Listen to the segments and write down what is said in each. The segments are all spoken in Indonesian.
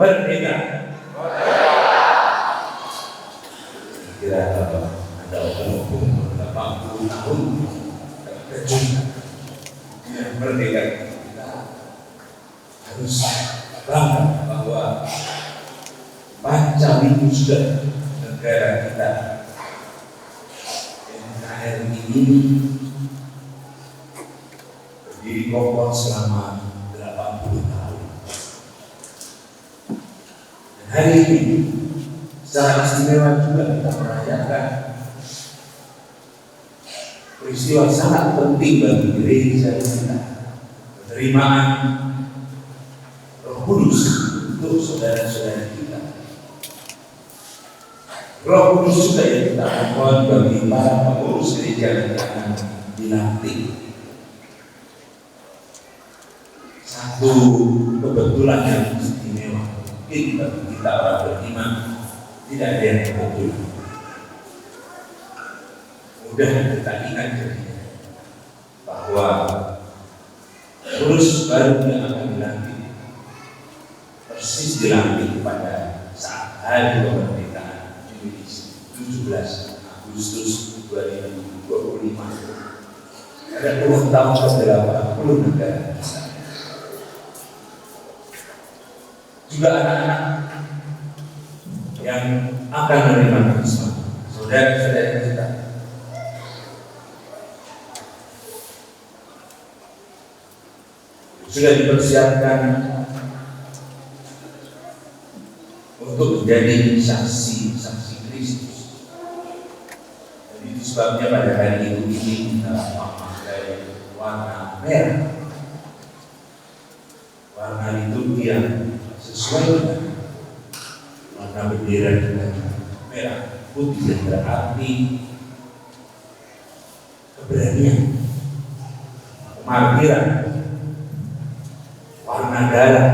merdeka. Kira ada orang umur 80 tahun kejut merdeka, kita harus bangga bahwa Pancawindu sudah negara kita. NKRI ini berdiri kokoh selama 80 tahun. Dan hari ini secara istimewa juga kita merayakan peristiwa sangat penting bagi gereja kita, penerimaan Roh Kudus untuk saudara-saudara kita. Roh Kudus juga yang kita mohon bagi para pengurus gereja yang akan dilantik. Satu kebetulan yang istimewa, mungkin bagi kita orang beriman tidak ada yang kebetulan. Mudah kita ingat bahwa pengurus baru yang akan dilantik persis dilantik pada saat hari kemerdekaan 17 Agustus 2025. Ada 20 tahun ke-80 negara. Juga anak-anak yang akan menerima Islam, saudara-saudara kita. Sudah dipersiapkan untuk menjadi saksi Kristus. Jadi sebabnya pada hari ini kita memakai warna merah, warna liturgi yang sesuai dengan warna bendera kita, merah putih, yang berarti keberanian, kemartiran, warna darah,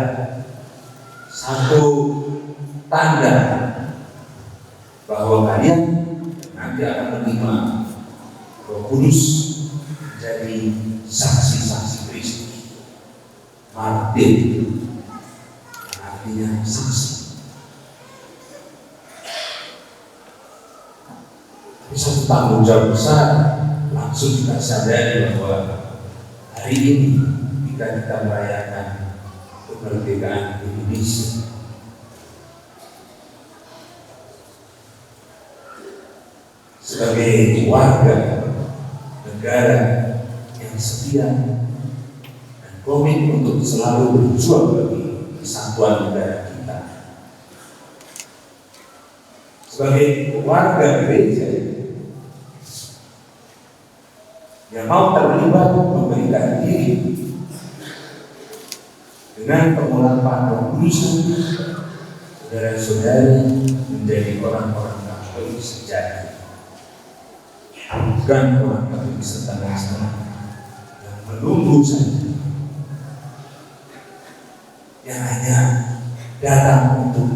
satu tanda bahwa kalian nanti akan menerima Roh Kudus menjadi saksi-saksi Kristus, martir, artinya saksi. Tapi satu tanggung jawab besar langsung kita sadari bahwa hari ini kita merayakan kemerdekaan Indonesia. Sebagai warga negara yang setia dan komit untuk selalu berjuang bagi kesatuan negara kita. Sebagai warga gereja yang mau terlibat memberikan diri dengan pengurapan Roh Kudus, saudara-saudari menjadi orang-orang Katolik sejati, bukan orang Katolik setengah-setengah yang menunggu saja, yang hanya datang untuk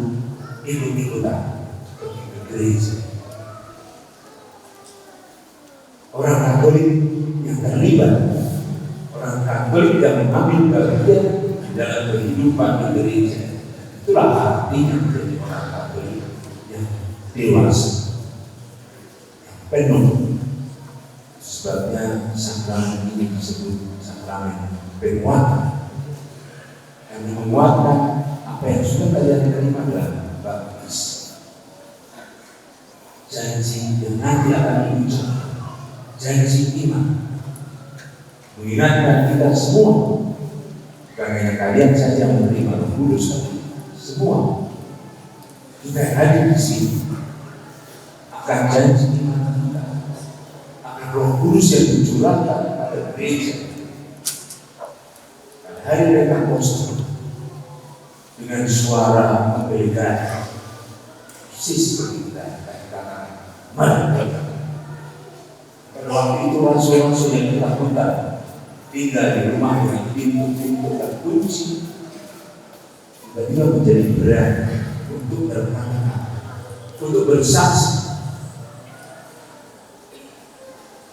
ikut-ikutan pergi ke gereja. Orang Katolik yang terlibat, orang Katolik yang mengambil bagian dalam kehidupan di gereja, itulah artinya menjadi orang Katolik yang dewasa, yang penuh. Sebabnya sakramen ini disebut sakramen penguatan, yang menguatkan apa yang sudah kalian terima dalam baptis. Janji yang nanti akan diucapkan, janji iman, mengingatkan kita semua. Bukan hanya kalian saja yang menerima Roh Kudus, tapi semua kita yang hadir di sini akan janji iman kita, akan Roh Kudus yang dicurahkan pada gereja pada hari Pentakosta dengan suara pemberitaan, persis seperti kita katakan merdeka. Pada waktu itu rasul-rasul yang ketakutan tinggal di rumah yang pintu-pintu terkunci, tiba-tiba menjadi berani untuk berkata, untuk bersaksi.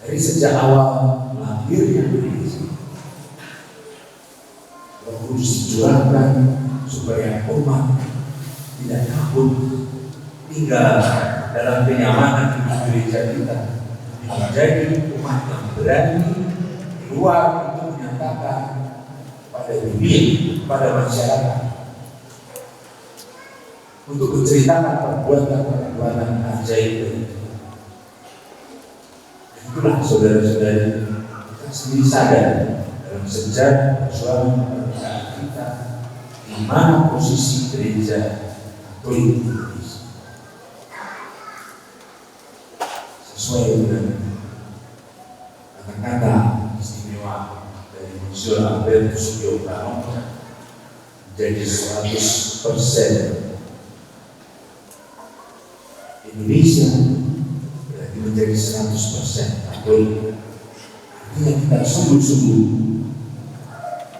Dari sejak awal lahirnya gereja, Roh Kudus dicurahkan supaya umat tidak takut tinggal dalam kenyamanan di gereja kita, menjadi umat yang berani di luar untuk menyatakan pada dunia, pada masyarakat, untuk menceritakan perbuatan-perbuatan ajaib. Itulah saudara-saudari, kita sendiri sadar dalam sejarah perjuangan kemerdekaan kita di mana posisi gereja Katolik Indonesia. Sesuai dengan kata-kata istimewa dari Monsignor Albertus Sugiyopranoto, menjadi 100% Indonesia berarti menjadi 100% Katolik. Artinya kita sungguh-sungguh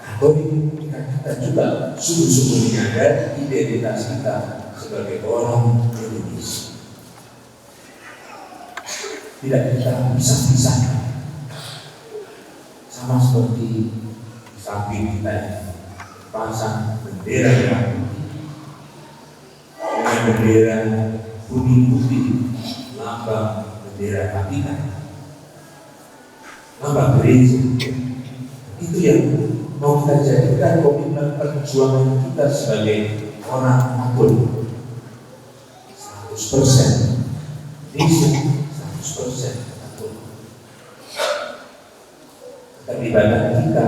Katolik, kita juga sungguh-sungguh menyadari identitas kita sebagai orang Indonesia. Tidak kita pisah-pisahkan, sama seperti di samping kita pasang bendera yang dengan bendera kuning putih, lambang bendera Vatikan, lambang gereja. Itu yang mau kita jadikan komitmen perjuangan kita sebagai orang Katolik. 100% Indonesia, 100% Katolik. Keterlibatan kita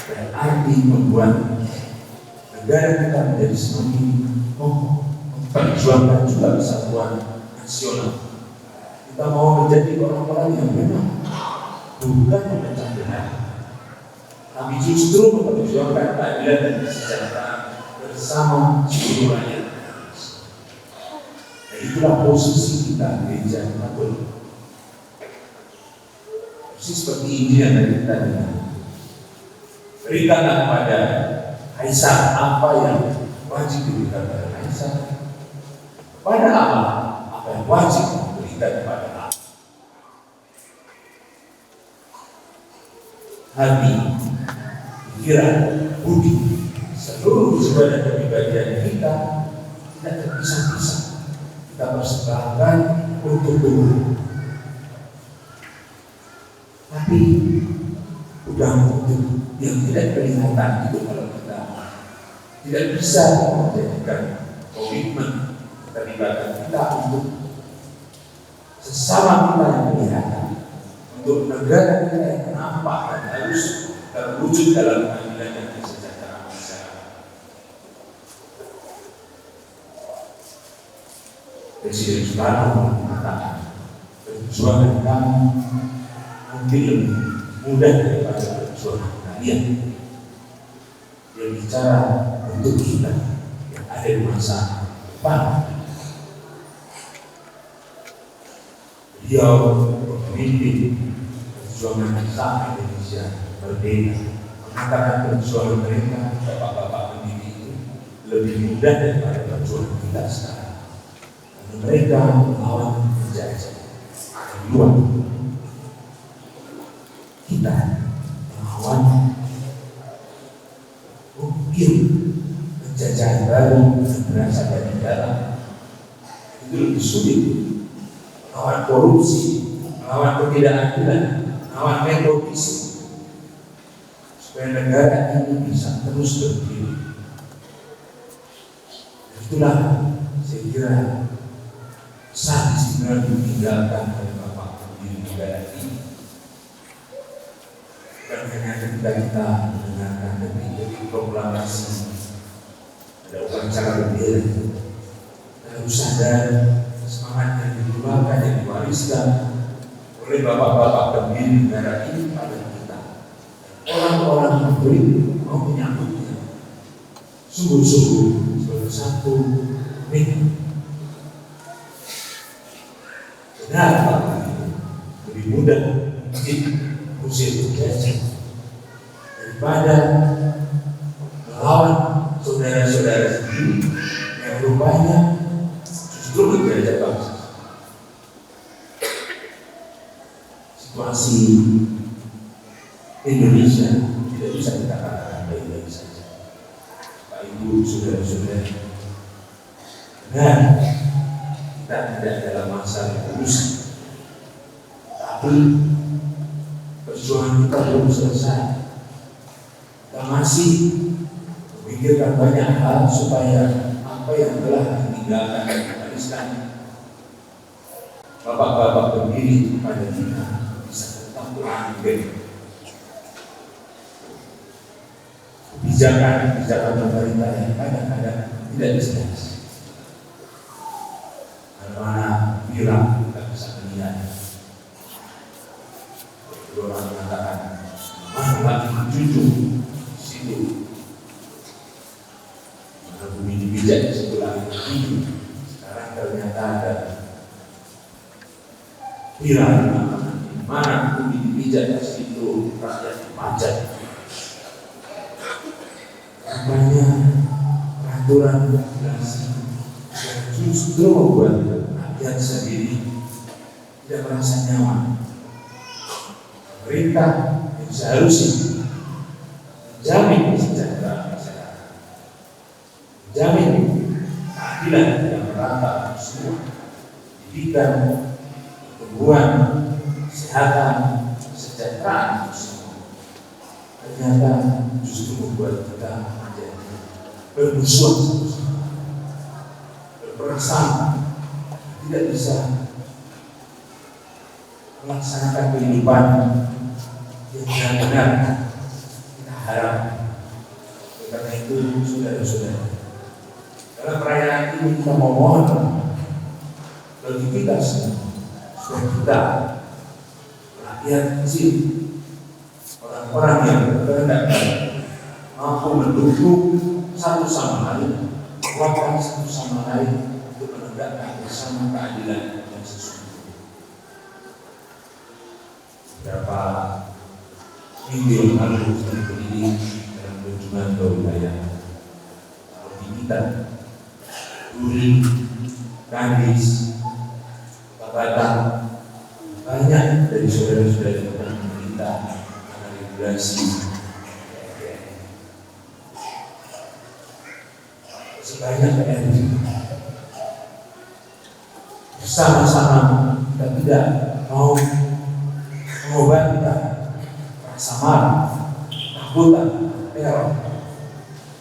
berarti membuat negara kita menjadi semakin memperjuangkan juga kesatuan nasional. Kita mau menjadi orang-orang yang memang bukan memecah belah, tapi justru memperjuangkan keadilan dan kesejahteraan bersama seluruh rakyat. Dan itulah posisi kita gereja Katolik. Persis seperti ini yang tadi kita dengar. Berikanlah kepada Kaisar apa yang wajib diberikan kepada Kaisar, kepada Allah apa yang wajib diberikan kepada Allah. Hati, pikiran, budi, seluruh sumber kepribadian kita tidak terpisah-pisah. Kita persembahkan untuk Tuhan. Tapi bukan untuk yang tidak kelihatan itu. Kalau kita tidak bisa menjadikan komitmen keterlibatan kita untuk sesama kita yang kelihatan, untuk negara kita yang nampak dan harus terwujud dalam keadilan dan kesejahteraan masyarakat. Presiden Soekarno mengatakan, perjuangan kami mungkin lebih mudah daripada perjuangan kalian. Dia bicara untuk kita yang ada di masa depan. Beliau memimpin perjuangan Islam Indonesia merdeka, mengatakan perjuangan mereka, bapak-bapak pendidik itu lebih mudah daripada perjuangan kita sekarang. Karena mereka melawan penjajah di luar. Kita melawan mungkin penjajahan baru yang berasal dari dalam. Itu lebih sulit. Melawan korupsi, melawan ketidakadilan, melawan nepotisme, supaya negara ini bisa terus berdiri. Itulah saya kira saat istimewa ditinggalkan oleh Bapak pendiri negara ini. Bukan hanya ketika kita mendengarkan detik-detik proklamasi, ada upacara bendera, kita harus sadar semangat yang dikeluarkan, yang diwariskan oleh bapak-bapak pendiri negara ini pada kita. Orang-orang Katolik mau menyambutnya sungguh-sungguh sebagai satu nikmat. Benar, Bapak, lebih mudah usir penjajah daripada melawan saudara-saudara sendiri yang rupanya justru menjajah bangsa. Situasi Indonesia tidak bisa kita katakan baik-baik saja. Pak Ibu, saudara-saudara, Benar, kita tidak dalam masa revolusi, tapi perjuangan kita belum selesai. Kita masih memikirkan banyak hal supaya apa yang telah ditinggalkan dan diwariskan bapak-bapak berdiri pada kita bisa tetap berlanjut. Kebijakan pemerintah yang kadang-kadang tidak jelas. Mana bilang kita bisa melihat. Orang mengatakan mana lagi menjunjung di situ. Mana bumi dipijak di sebelah itu. Sekarang ternyata ada bilang mana bumi dipijak di situ rakyat dipajak. Apanya peraturan regulasi yang justru membuat rakyat sendiri tidak merasa nyaman. Pemerintah yang seharusnya menjamin kesejahteraan masyarakat, menjamin keadilan yang merata semua, pendidikan, pertumbuhan, kesehatan, kesejahteraan semua, ternyata justru membuat kita menjadi bermusuhan satu sama lain, berperasaan, tidak bisa melaksanakan kehidupan yang benar kita harap. Karena itu saudara-saudara, dalam perayaan ini kita mohon bagi kita semua, supaya kita rakyat kecil, orang-orang yang berkehendak mampu mendukung satu sama lain, menguatkan satu sama lain untuk menegakkan bersama keadilan yang sesungguhnya. Beberapa minggu yang lalu saya berdiri dalam kunjungan ke wilayah kita, Duri, Kandis, Babatang, banyak dari saudara-saudara kita meminta regulasi sebanyak PNJ. Bersama-sama kita tidak mau mengobati rasa marah, takutan, teror.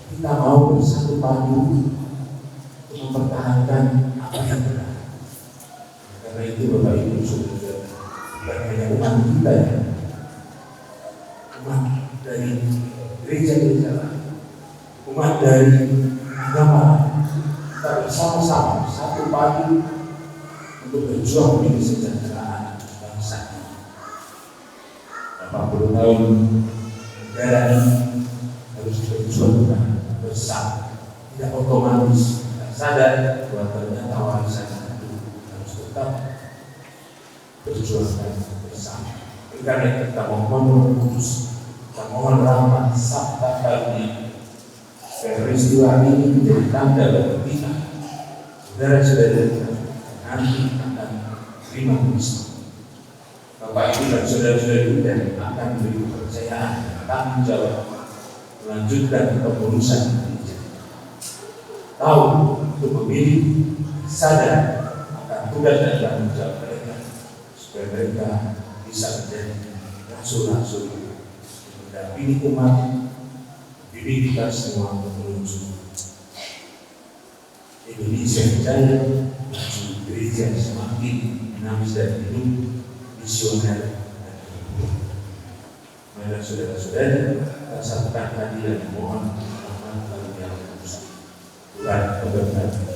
Kita mau bersatu padu untuk mempertahankan apa yang benar. Karena itu Bapak Ibu saudara, bukan hanya umat kita ya, umat dari gereja-gereja lain, umat dari agama, kita bersama-sama satu padu untuk berjuang demi kesejahteraan bangsa ini. 80 tahun negara ini harus diperjuangkan bersama, tidak otomatis. Kita sadar bahwa ternyata warisan itu harus tetap berjuangkan bersama. Karena kita mohon khusus, kita mohon rahmat sabda karunia. Peristiwa ini menjadi tanda bagi kita, saudara-saudara, nanti akan terima Kristus. Bapak Ibu dan saudara-saudara kita akan diberi kepercayaan dan tanggung jawab melanjutkan kepengurusan gereja. Tahu untuk memilih, sadar akan tugas dan tanggung jawab mereka, supaya mereka bisa menjadi rasul-rasul mendampingi umat, diri kita semua menuju Indonesia yang jaya, menuju gereja semakin dinamis dan hidup, visioner. Mari saudara-saudara, kita satukan hati dan mohon rahmat Tuhan yang kudus. Tuhan memberkati.